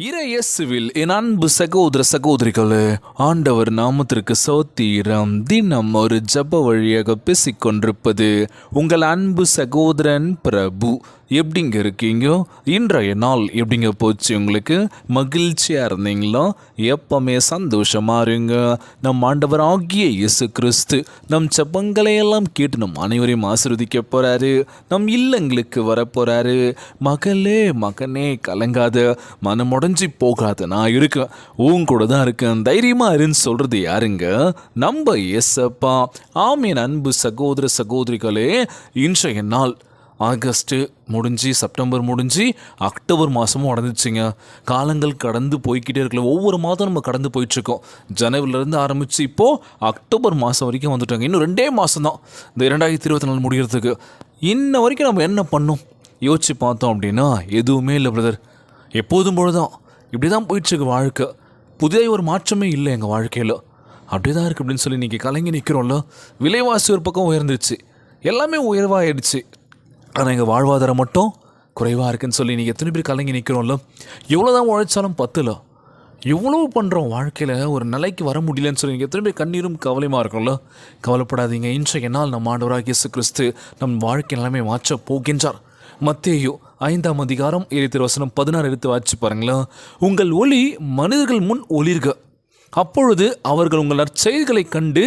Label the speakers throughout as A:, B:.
A: இறையேசுவில் என் அன்பு சகோதர சகோதரிகளே, ஆண்டவர் நாமத்திற்கு சோத்திரம். தினம் ஒரு ஜப வழியாக பேசிக்கொண்டிருப்பது உங்கள் அன்பு சகோதரன் பிரபு. எப்படிங்க இருக்கீங்க? இன்றைய நாள் எப்படிங்க போச்சு? உங்களுக்கு மகிழ்ச்சியாக இருந்தீங்களா? எப்பவுமே சந்தோஷமாக இருங்க. நம் ஆண்டவர் ஆகிய இயேசு கிறிஸ்து நம் ஜபங்களை எல்லாம் கேட்டு நம் அனைவரையும் ஆசீர்வதிக்க போகிறாரு. நம் இல்லங்களுக்கு வரப்போகிறாரு. மகளே மகனே கலங்காத, மனம் உடஞ்சி போகாத, நான் இருக்கேன், உன் கூட தான் இருக்கேன், தைரியமாக இருன்னு சொல்கிறது யாருங்க? நம்ம இயேசப்பா. ஆமீன். அன்பு சகோதர சகோதரிகளே, இன்றைய நாள் ஆகஸ்ட்டு முடிஞ்சு செப்டம்பர் முடிஞ்சு அக்டோபர் மாதமும் உடஞ்சிச்சிங்க. காலங்கள் கடந்து போய்கிட்டே இருக்கல. ஒவ்வொரு மாதம் நம்ம கடந்து போயிட்டுருக்கோம். ஜனவரிலேருந்து ஆரம்பித்து இப்போது அக்டோபர் மாதம் வரைக்கும் வந்துட்டாங்க. இன்னும் 2 மாதம் தான் இந்த 2024 முடிகிறதுக்கு. இன்ன வரைக்கும் நம்ம என்ன பண்ணோம் யோசித்து பார்த்தோம் அப்படின்னா எதுவுமே இல்லை பிரதர். எப்போதும் போல தான் இப்படி தான் போயிட்டுருக்கு வாழ்க்கை. புதிய ஒரு மாற்றமே இல்லை எங்கள் வாழ்க்கையில். அப்படி தான் இருக்குது அப்படின்னு சொல்லி இன்றைக்கி கலங்கி நிற்கிறோம்ல. விலைவாசி ஒரு பக்கம் உயர்ந்துருச்சு, எல்லாமே உயர்வாகிடுச்சு. ஆனால் எங்கள் வாழ்வாதாரம் மட்டும் குறைவாக இருக்குதுன்னு சொல்லி நீங்கள் எத்தனை பேர் கலங்கி நிற்கிறோம்ல. எவ்வளோ தான் உழைச்சாலும் பத்தல. எவ்வளோ பண்ணுறோம் வாழ்க்கையில், ஒரு நிலைக்கு வர முடியலன்னு சொல்லி நீங்கள் எத்தனை பேர் கண்ணீரும் கவலையுமாக இருக்கும்ல. கவலைப்படாதீங்க. இன்றைய நாள் நம்ம ஆண்டவராகிய இயேசு கிறிஸ்து நம் வாழ்க்கை நிலைமை மாற்ற போகின்றார். மத்தேயு 5ஆம் அதிகாரம் 16 எடுத்து வாசிச்சு பாருங்களேன். உங்கள் ஒளி மனிதர்கள் முன் ஒளிர்க, அப்பொழுது அவர்கள் உங்கள் நற்செயல்களை கண்டு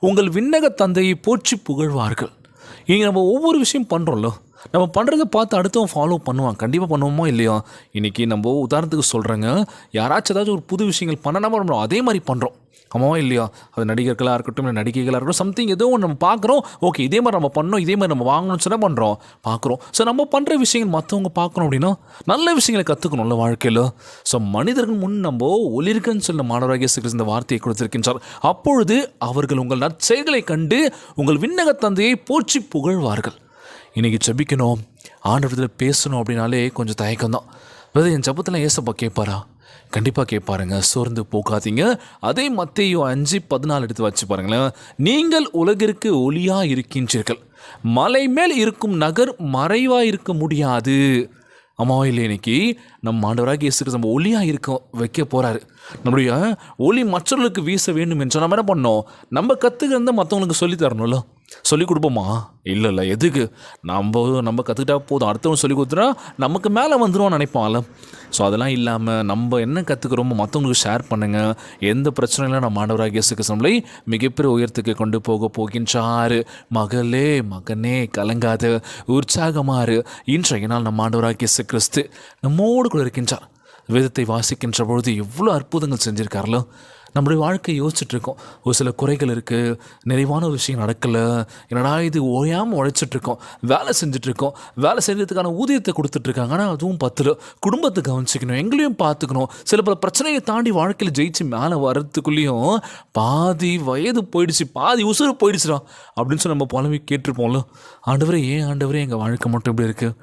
A: உங்கள் விண்ணக தந்தையை போற்றி புகழ்வார்கள். இங்கே நம்ம ஒவ்வொரு விஷயம் பண்ணுறோம்ல, நம்ம பண்ணுறதை பார்த்து அடுத்தவன் ஃபாலோ பண்ணுவான். கண்டிப்பாக பண்ணுவோமா இல்லையா? இன்றைக்கி நம்ம உதாரணத்துக்கு சொல்கிறேங்க, யாராச்சும் ஏதாச்சும் ஒரு புது விஷயங்கள் பண்ணாமல் நம்ம அதே மாதிரி பண்ணுறோம். ஆமாவா இல்லையா? அது நடிகர்களாக இருக்கட்டும், இல்லை நடிகைகளாக இருக்கட்டும், சம்திங் ஏதோ ஒன்று நம்ம பார்க்குறோம். ஓகே, இதே மாதிரி நம்ம பண்ணோம், இதே மாதிரி நம்ம வாங்கணும்னு சொன்னால் பண்ணுறோம், பார்க்குறோம். ஸோ நம்ம பண்ணுற விஷயங்கள் மற்றவங்க பார்க்கணும் அப்படின்னா நல்ல விஷயங்களை கற்றுக்கணும்ல வாழ்க்கையில். ஸோ மனிதர்கள் முன் நம்ம ஒளிர்கன்னு சொல்ல மாணவராகிய இயேசு கிறிஸ்து இந்த வார்த்தையை கொடுத்திருக்கின்றார். அப்பொழுது அவர்கள் உங்கள் நற்செயல்களை கண்டு உங்கள் விண்ணக தந்தையை போற்றி புகழ்வார்கள். இன்றைக்கி ஜெபிக்கணும், ஆண்டவரத்தில் பேசணும் அப்படின்னாலே கொஞ்சம் தயக்கம்தான். அதாவது என் ஜெபத்தில் ஏசப்பா கேட்பாரா? கண்டிப்பாக கேட்பாருங்க. சோர்ந்து போகாதீங்க. அதே மத்தேயு 5:14 எடுத்து வச்சு பாருங்களேன். நீங்கள் உலகிற்கு ஒளியாக இருக்கின்றீர்கள், மலை மேல் இருக்கும் நகர் மறைவாக இருக்க முடியாது. ஆமாவா இல்லை? இன்னைக்கு நம்ம ஆண்டவராக இயேசு கிறிஸ்து நம்ம ஒளியாக இருக்க வைக்க போகிறாரு. நம்மளுடைய ஒளி மற்றவர்களுக்கு வீச வேண்டும் என்றால் நம்ம என்ன பண்ணோம்? நம்ம கற்றுக்கிறத மற்றவங்களுக்கு சொல்லி தரணும்ல. சொல்லிக் கொடுப்போமா? இல்லை. எதுக்கு? நம்ம கற்றுக்கிட்டா போதும், அடுத்தவங்க சொல்லி கொடுத்துட்டா நமக்கு மேலே வந்துடுவோம்னு நினைப்பான்ல. ஸோ அதெல்லாம் இல்லாமல் நம்ம என்ன கற்றுக்கிறோமோ மற்றவங்களுக்கு ஷேர் பண்ணுங்கள். எந்த பிரச்சனையும் நம்ம ஆண்டவராகிய இயேசு கிறிஸ்து நம்மளை மிகப்பெரிய உயரத்துக்கு கொண்டு போகின்றார். மகளே மகனே கலங்காத, உற்சாகமாறு. இன்றைய நாள் நம்ம ஆண்டவராகிய இயேசு கிறிஸ்து நம்மோடு கூட இருக்கின்றார். வேதத்தை வாசிக்கின்ற பொழுது எவ்வளோ அற்புதங்கள் செஞ்சுருக்காரല്ലോ. நம்முடைய வாழ்க்கையை யோசிச்சுட்ருக்கோம். ஒரு சில குறைகள் இருக்குது, நிறைவான ஒரு விஷயம் நடக்கலை, என்னடா இது ஓயாமல் உழைச்சிட்ருக்கோம், வேலை செஞ்சிட்ருக்கோம், வேலை செய்கிறதுக்கான ஊதியத்தை கொடுத்துட்ருக்காங்க, ஆனால் அதுவும் பத்தில் குடும்பத்தை கவனிச்சிக்கணும், எங்களையும் பார்த்துக்கணும். சில பல பிரச்சனையை தாண்டி வாழ்க்கையில் ஜெயிச்சு மேலே வர்றதுக்குள்ளேயும் பாதி வயது போயிடுச்சு, பாதி உசுறு போயிடுச்சுடா அப்படின்னு சொல்லி நம்ம புலம்பி கேட்டிருப்போம்ல. ஆண்டவரே, ஏன் ஆண்டவரே எங்கள் வாழ்க்கை மட்டும் இப்படி இருக்குது,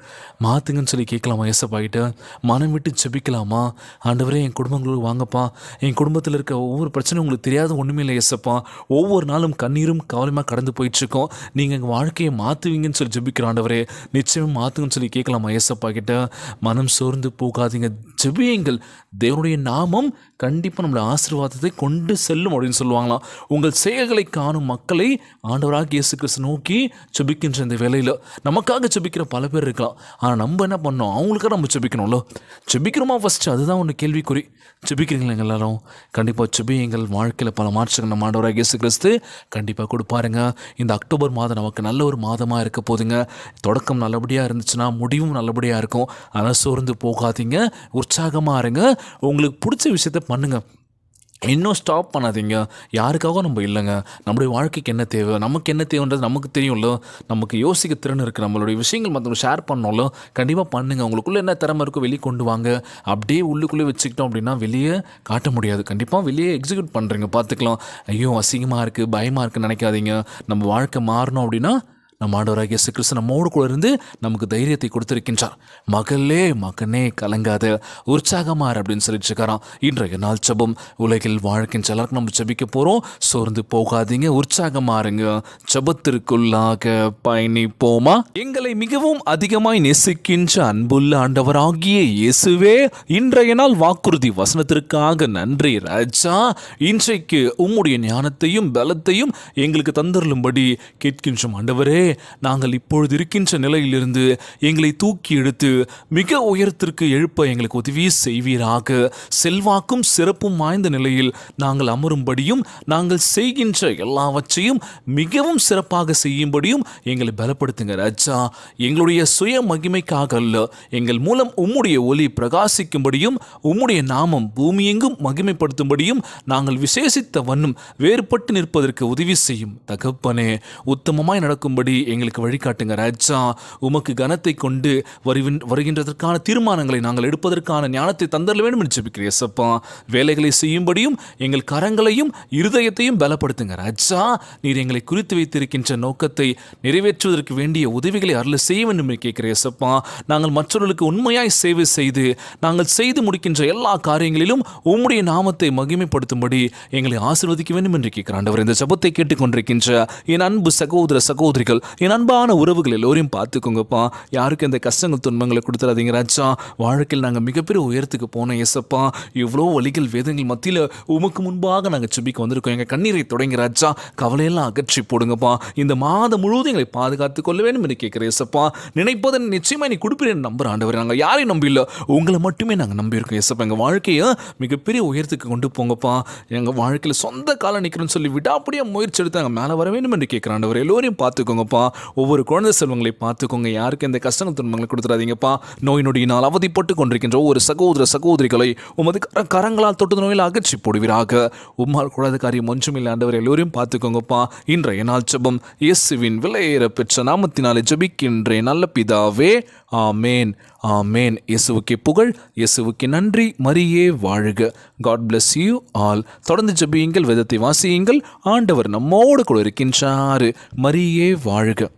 A: மாற்றுங்கன்னு சொல்லி கேட்கலாமா? ஏசப்பாகிட்ட மனம் விட்டு ஜெபிக்கலாமா? ஆண்டவரே என் குடும்பங்களுக்கு வாங்கப்பா, என் குடும்பத்தில் இருக்க ஒவ்வொரு பிரச்சனை உங்களுக்கு தெரியாத ஒன்றுமே இல்லை ஏசப்பா, ஒவ்வொரு நாளும் கண்ணீரும் கவலையுமாக கடந்து போயிட்டுருக்கோம், நீங்கள் எங்கள் வாழ்க்கையை மாற்றுவீங்கன்னு சொல்லி ஜெபிக்கிற ஆண்டவரே, நிச்சயம் மாற்றுங்கன்னு சொல்லி கேட்கலாமா? ஏசப்பா கிட்ட மனம் சோர்ந்து போகாதீங்க, ஜெபியுங்கள். தேவனுடைய நாமம் கண்டிப்பாக நம்மளை ஆசீர்வாதத்தை கொண்டு செல்லும் அப்படின்னு சொல்லுவாங்களாம். உங்கள் செயல்களை காணும் மக்களை ஆண்டவராக இயேசு கிறிஸ்து நோக்கி ஜெபிக்கின்ற இந்த வேலையில் நமக்காக ஜெபிக்கிற பல பேர் இருக்கலாம். ஆனால் நம்ம என்ன பண்ணோம்? அவங்களுக்காக நம்ம ஜெபிக்கணும்ல. ஜெபிக்கிறோமா ஃபஸ்ட்டு? அதுதான் ஒன்று கேள்விக்குறி. ஜெபிக்கிறீங்களா எல்லாரும்? கண்டிப்பாக ஜெபியுங்கள். வாழ்க்கையில் பல மாற்றங்கள் நம்ம ஆண்டவராக இயேசு கிறிஸ்து கண்டிப்பாக கொடுப்பாருங்க. இந்த அக்டோபர் மாதம் நமக்கு நல்ல ஒரு மாதமாக இருக்க போதுங்க. தொடக்கம் நல்லபடியாக இருந்துச்சுன்னா முடிவும் நல்லபடியாக இருக்கும். ஆனால் சோர்ந்து போகாதீங்க, உற்சாகமாக இருங்க. உங்களுக்கு பிடிச்ச விஷயத்த பண்ணுங்கள். இன்னும் ஸ்டாப் பண்ணாதீங்க. யாருக்காகவும் நம்ம இல்லைங்க. நம்மளுடைய வாழ்க்கைக்கு என்ன தேவை, நமக்கு என்ன தேவைன்றது நமக்கு தெரியும்ல. நமக்கு யோசிக்க திறன் இருக்குது. நம்மளுடைய விஷயங்கள் மற்றவங்க ஷேர் பண்ணோம்ல. கண்டிப்பாக பண்ணுங்கள். உங்களுக்குள்ளே என்ன திறமை இருக்கோ வெளியே கொண்டு வாங்க. அப்படியே உள்ளுக்குள்ளே வச்சுக்கிட்டோம் அப்படின்னா வெளியே காட்ட முடியாது. கண்டிப்பாக வெளியே எக்ஸிக்யூட் பண்ணுறீங்க, பார்த்துக்கலாம். ஐயோ அசிங்கமாக இருக்குது, பயமாக இருக்குதுன்னு நினைக்காதீங்க. நம்ம வாழ்க்கை மாறணும் அப்படின்னா நம்ம ஆண்டவராகிய இயேசு கிறிஸ்து நம்மோடு கூட இருந்து நமக்கு தைரியத்தை கொடுத்திருக்கின்றார். மகளே மகனே கலங்காத, உற்சாகமாறு அப்படின்னு சொல்லிட்டுருக்காராம். இன்றைய நாள் ஜெபம் உலகில் வாழ்க்கின்ற எல்லாருக்கும் நம்ம ஜெபிக்க போகிறோம். சோர்ந்து போகாதீங்க, உற்சாகமாறுங்க, ஜெபத்திற்குள்ளாக பயணிப்போமா. எங்களை மிகவும் அதிகமாய் நேசிக்கின்ற அன்புள்ள ஆண்டவராகிய இயேசுவே, இன்றைய நாள் வாக்குறுதி வசனத்திற்காக நன்றி ராஜா. இன்றைக்கு உம்முடைய ஞானத்தையும் பலத்தையும் எங்களுக்கு தந்தருளும்படி கேட்கின்றோம் ஆண்டவரே. நாங்கள் இப்பொழுது இருக்கின்ற நிலையிலிருந்து எங்களை தூக்கி எடுத்து மிக உயரத்திற்கு எழுப்ப எங்களுக்கு உதவி செய்வீராக. செல்வாக்கும் சிறப்பும் வாய்ந்த நிலையில் நாங்கள் அமரும்படியும் நாங்கள் செய்கின்ற எல்லாவற்றையும் மிகவும் சிறப்பாக செய்யும்படியும் எங்களை பலப்படுத்துங்க ராஜா. எங்களுடைய சுய மகிமைக்காக அல்ல, எங்கள் மூலம் உம்முடைய ஒளி பிரகாசிக்கும்படியும் உம்முடைய நாமம் பூமியெங்கும் மகிமைப்படுத்தும்படியும் நாங்கள் விசேஷித்த வண்ணம் வேறுபட்டு நிற்பதற்கு உதவி செய்யும் தகப்பனே. உத்தமமாய் நடக்கும்படி எங்களுக்கு வழிகாட்டுங்க ராஜா. உமக்கு கனத்தை கொண்டு வருகின்றதற்கான தீர்மானங்களை நாங்கள் எடுப்பதற்கான ஞானத்தை தந்தரல வேண்டும் என்று ஜெபிக்கிறேன் ஏசப்பா. வேலைகளை செய்யும்படியும் எங்கள் கரங்களையும் இருதயத்தையும் பலப்படுத்துங்க ராஜா. நீர் எங்களை குறித்து வைத்திருக்கின்ற நோக்கத்தை நிறைவேற்றுவதற்கு வேண்டிய உதவிகளை அருள செய்ய வேண்டும் என்று கேட்கிறேன் ஏசப்பா. நாங்கள் மற்றவர்களுக்கு உண்மையாய் சேவை செய்து நாங்கள் செய்து முடிக்கின்ற எல்லா காரியங்களிலும் உம்முடைய நாமத்தை மகிமைப்படுத்தும்படி எங்களை ஆசீர்வதிக்க வேண்டும் என்று கேட்கிறேன் ஆண்டவர். இந்த ஜெபத்தை கேட்டுக்கொண்டிருக்கின்ற என் அன்பு சகோதர சகோதரிகள், என் அன்பான உறவுகள் எல்லோரையும் பார்த்துக்கோங்கப்பா. யாருக்கு இந்த கஷ்டங்கள் துன்பங்களை கொடுத்துறாதீங்க ராஜா. வாழ்க்கையில் நாங்கள் மிகப்பெரிய உயரத்துக்கு போனோம் ஏசப்பா. இவ்வளோ வலிகள் வேதங்கள் மத்தியில் உமக்கு முன்பாக நாங்கள் ஜெபிக்க வந்திருக்கோம். எங்கள் கண்ணீரை தொடங்கி ராஜா, கவலையெல்லாம் அகற்றி போடுங்கப்பா. இந்த மாதம் முழுவதும் எங்களை பாதுகாத்து கொள்ள வேண்டும் என்று கேட்குறேன் ஏசப்பா. நினைப்பதை நிச்சயமாக நீ கொடுப்பீரேன்னு நம்புற ஆண்டவர். நாங்கள் யாரையும் நம்பிஇல்லை, உங்களை மட்டுமே நாங்கள் நம்பியிருக்கோம் ஏசப்பா. எங்கள் வாழ்க்கையை மிகப்பெரிய உயரத்துக்கு கொண்டு போங்கப்பா. எங்கள் வாழ்க்கையில் சொந்த காலம் நிற்கிறேன்னு சொல்லி விடாப்படியாக முயற்சி எடுத்து நாங்கள் மேலே வர வேண்டும் என்று கேட்குறான் ஆண்டவர். எல்லோரையும் பார்த்துக்கோங்கப்பா. ஒவ்வொரு குழந்தை செல்வங்களை பார்த்துக்கோங்க. யாருக்கு இந்த கஷ்டங்கள் துன்பங்களை கொடுத்துறாதீங்கப்பா. நோய் நொடியினால் அவதிப்பட்டு கொண்டிருக்கின்ற ஒவ்வொரு சகோதர சகோதரிகளை உமது கரங்களால் தொட்டு நோயில் அகற்றி போடுவீராக. உம்மால் கூடாத காரியம் ஒன்றுமில்லை ஆண்டவர். எல்லோரையும் பார்த்துக்கோங்கப்பா. இன்றைய நாள் ஜெபம் இயேசுவின் விலையேற பெற்ற நாமத்தினாலே ஜெபிக்கின்றேன் நல்ல பிதாவே, ஆமேன் ஆமேன். இயேசுவுக்கே புகழ், இயேசுவுக்கு நன்றி. மரியே வாழ்க. God bless you all. தொடர்ந்து ஜெபியுங்கள், வேதத்தை வாசியுங்கள். ஆண்டவர் நம்மோடு கூட இருக்கின்றார். மரியே வாழ்க.